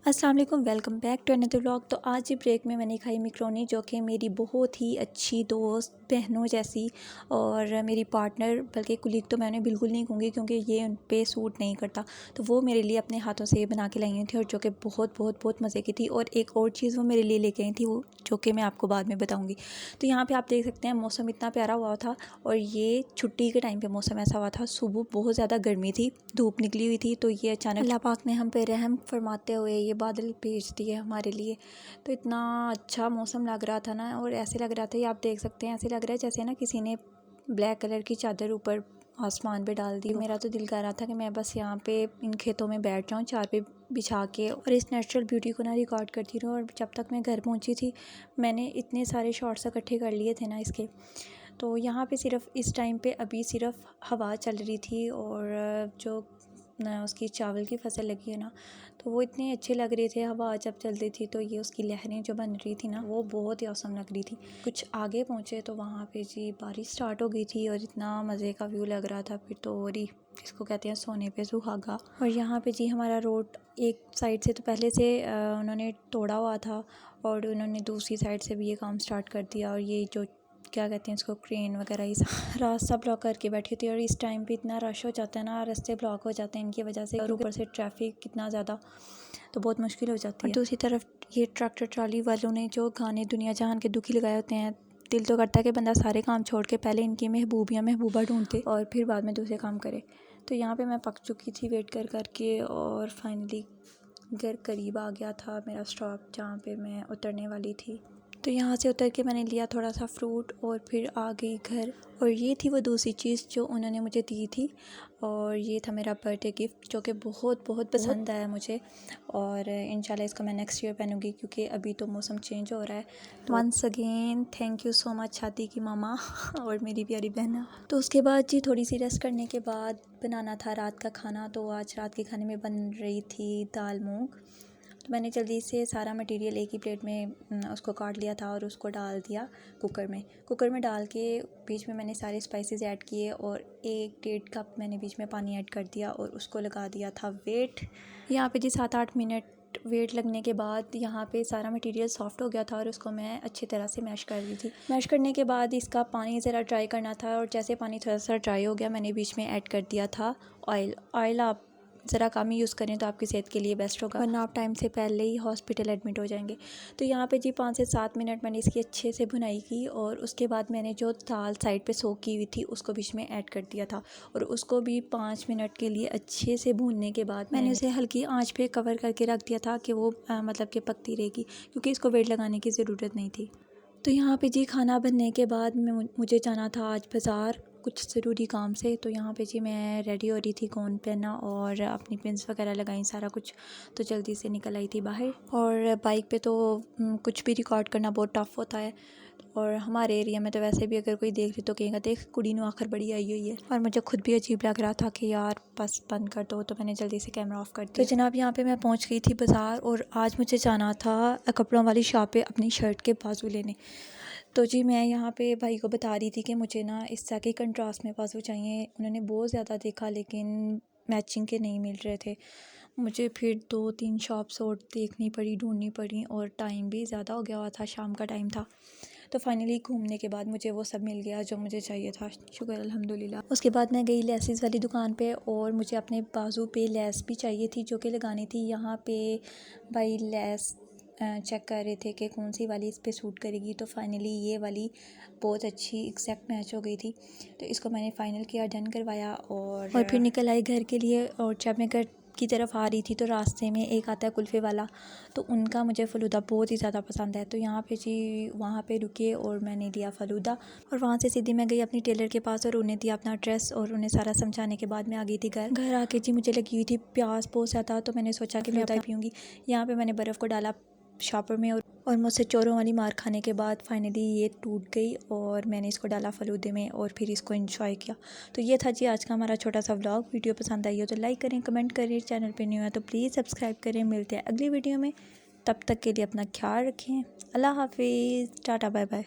अस्सलाम वालेकुम, welcome back to another vlog. तो आज ही ब्रेक में मैंने खाई मैकरोनी, जो कि मेरी बहुत ही अच्छी दोस्त, बहनों जैसी और मेरी पार्टनर, बल्कि कुलीग तो मैंने बिल्कुल नहीं कहूँगी क्योंकि ये उन पे सूट नहीं करता। तो वो मेरे लिए अपने हाथों से ये बना के लाई हुई थी और जो कि बहुत बहुत बहुत मज़े की थी। और एक और चीज़ वो मेरे लिए लेके आई थी, वो जो कि मैं आपको बाद में बताऊँगी। तो यहाँ पर आप देख सकते हैं मौसम इतना प्यारा हुआ था और ये छुट्टी के टाइम पर मौसम ऐसा हुआ था। सुबह बहुत ज़्यादा गर्मी थी, धूप निकली हुई थी, तो ये अचानक अल्लाह पाक ने हम पे रहम फरमाते हुए ये बादल भेज दिए हमारे लिए। तो इतना अच्छा मौसम लग रहा था ना, और ऐसे लग रहा था, ये आप देख सकते हैं, ऐसे लग रहा है जैसे ना किसी ने ब्लैक कलर की चादर ऊपर आसमान पे डाल दी। मेरा तो दिल कर रहा था कि मैं बस यहाँ पे इन खेतों में बैठ जाऊँ चार पे बिछा के और इस नेचुरल ब्यूटी को ना रिकॉर्ड करती रहूँ। और जब तक मैं घर पहुँची थी, मैंने इतने सारे शॉट्स इकट्ठे कर लिए थे ना इसके। तो यहाँ पे सिर्फ इस टाइम पे अभी सिर्फ हवा चल रही थी और जो ना उसकी चावल की फसल लगी है ना, तो वो इतने अच्छे लग रहे थे। हवा जब चलती थी तो ये उसकी लहरें जो बन रही थी ना, वो बहुत ही औसम लग रही थी। कुछ आगे पहुँचे तो वहाँ पे जी बारिश स्टार्ट हो गई थी और इतना मज़े का व्यू लग रहा था। फिर तो और ही जिसको कहते हैं सोने पे सुहागा। और यहाँ पे जी हमारा रोड एक साइड से तो पहले से उन्होंने तोड़ा हुआ था और उन्होंने दूसरी साइड से भी ये काम स्टार्ट कर दिया। और ये जो क्या कहते हैं इसको, क्रेन वगैरह, ये सब रास्ता ब्लॉक करके बैठी थी। और इस टाइम पे इतना रश हो जाता है ना, रास्ते ब्लॉक हो जाते हैं इनकी वजह से, और ऊपर से ट्रैफिक कितना ज़्यादा, तो बहुत मुश्किल हो जाती है। और दूसरी तरफ ये ट्रैक्टर ट्राली वालों ने जो गाने दुनिया जहान के दुखी लगाए होते हैं, दिल तो करता है कि बंदा सारे काम छोड़ के पहले इनकी महबूबा ढूंढते और फिर बाद में दूसरे काम करे। तो यहाँ पे मैं पक चुकी थी वेट कर के और फाइनली घर करीब आ गया था मेरा स्टॉप जहाँ पे मैं उतरने वाली थी। तो यहाँ से उतर के मैंने लिया थोड़ा सा फ्रूट और फिर आ गई घर। और ये थी वो दूसरी चीज़ जो उन्होंने मुझे दी थी, और ये था मेरा बर्थडे गिफ्ट जो कि बहुत बहुत पसंद आया मुझे। और इंशाल्लाह इसको मैं नेक्स्ट ईयर पहनूंगी क्योंकि अभी तो मौसम चेंज हो रहा है। Once again thank you so much शादी की मामा और मेरी प्यारी बहना। तो उसके बाद जी थोड़ी सी रेस्ट करने के बाद बनाना था रात का खाना। तो आज रात के खाने में बन रही थी दाल मूँग। तो मैंने जल्दी से सारा मटेरियल एक ही प्लेट में उसको काट लिया था और उसको डाल दिया कुकर में डाल के बीच में मैंने सारे स्पाइसेस ऐड किए और 1-1.5 कप मैंने बीच में पानी ऐड कर दिया और उसको लगा दिया था वेट। यहाँ पे जी 7-8 मिनट वेट लगने के बाद यहाँ पे सारा मटेरियल सॉफ्ट हो गया था और उसको मैं अच्छी तरह से मैश कर दी थी। मैश करने के बाद इसका पानी ज़रा ड्राई करना था और जैसे पानी थोड़ा सा ड्राई हो गया, मैंने बीच में ऐड कर दिया था ऑयल आप ज़रा कम ही यूज़ करें तो आपकी सेहत के लिए बेस्ट होगा, वरना आप टाइम से पहले ही हॉस्पिटल एडमिट हो जाएंगे। तो यहाँ पे जी 5 से 7 मिनट मैंने इसकी अच्छे से भुनाई की और उसके बाद मैंने जो दाल साइड पे सोक की हुई थी उसको बीच में ऐड कर दिया था और उसको भी 5 मिनट के लिए अच्छे से भूनने के बाद मैंने उसे हल्की आँच पे कवर करके रख दिया था कि वो मतलब कि पकती रहेगी, क्योंकि इसको वेट लगाने की ज़रूरत नहीं थी। तो यहाँ पे जी खाना बनने के बाद मुझे जाना था आज बाज़ार कुछ ज़रूरी काम से। तो यहाँ पे जी मैं रेडी हो रही थी, गोन पहना और अपनी पिन्स वगैरह लगाई सारा कुछ, तो जल्दी से निकल आई थी बाहर। और बाइक पे तो कुछ भी रिकॉर्ड करना बहुत टफ़ होता है और हमारे एरिया में तो वैसे भी अगर कोई देख ले तो कहेगा देख कुड़ी नु आखिर बड़ी आई हुई है। और मुझे खुद भी अजीब लग रहा था कि यार बस बंद कर दो, तो मैंने जल्दी से कैमरा ऑफ कर दिया। तो जनाब यहाँ पे मैं पहुँच गई थी बाज़ार और आज मुझे जाना था कपड़ों वाली शॉप पे अपनी शर्ट के बाजू लेने। तो जी मैं यहाँ पे भाई को बता रही थी कि मुझे ना इस तरह के कंट्रास्ट में बाजू चाहिए। उन्होंने बहुत ज़्यादा देखा लेकिन मैचिंग के नहीं मिल रहे थे। मुझे फिर 2-3 शॉप्स और देखनी पड़ी, ढूंढनी पड़ी और टाइम भी ज़्यादा हो गया हुआ था, शाम का टाइम था। तो फाइनली घूमने के बाद मुझे वो सब मिल गया जो मुझे चाहिए था, शुक्र अल्हम्दुलिल्लाह। उसके बाद मैं गई लेसेस वाली दुकान पे और मुझे अपने बाजू पे लेस भी चाहिए थी जो कि लगानी थी। यहाँ पे भाई लेस चेक कर रहे थे कि कौन सी वाली इस पे सूट करेगी। तो फाइनली ये वाली बहुत अच्छी एग्जैक्ट मैच हो गई थी, तो इसको मैंने फ़ाइनल किया, डन करवाया और फिर निकल आई घर के लिए। और जब मैं घर की तरफ आ रही थी तो रास्ते में एक आता है कुल्फ़े वाला, तो उनका मुझे फ़लूदा बहुत ही ज़्यादा पसंद है। तो यहाँ पे जी वहाँ पे रुके और मैंने लिया फ़लूदा और वहाँ से सीधी मैं गई अपनी टेलर के पास और उन्हें दिया अपना ड्रेस और उन्हें सारा समझाने के बाद मैं आ गई थी घर आके जी मुझे लगी हुई थी प्यास बहुत ज़्यादा। तो मैंने सोचा कि मैं पीऊँगी। यहाँ पर मैंने बर्फ़ को डाला शॉपर में और मुझसे चोरों वाली मार खाने के बाद फाइनली ये टूट गई और मैंने इसको डाला फ़लूदे में और फिर इसको एंजॉय किया। तो ये था जी आज का हमारा छोटा सा व्लॉग। वीडियो पसंद आई हो तो लाइक करें, कमेंट करें, चैनल पे न्यू है तो प्लीज़ सब्सक्राइब करें। मिलते हैं अगली वीडियो में, तब तक के लिए अपना ख्याल रखें। अल्लाह हाफिज़, टाटा बाय बाय।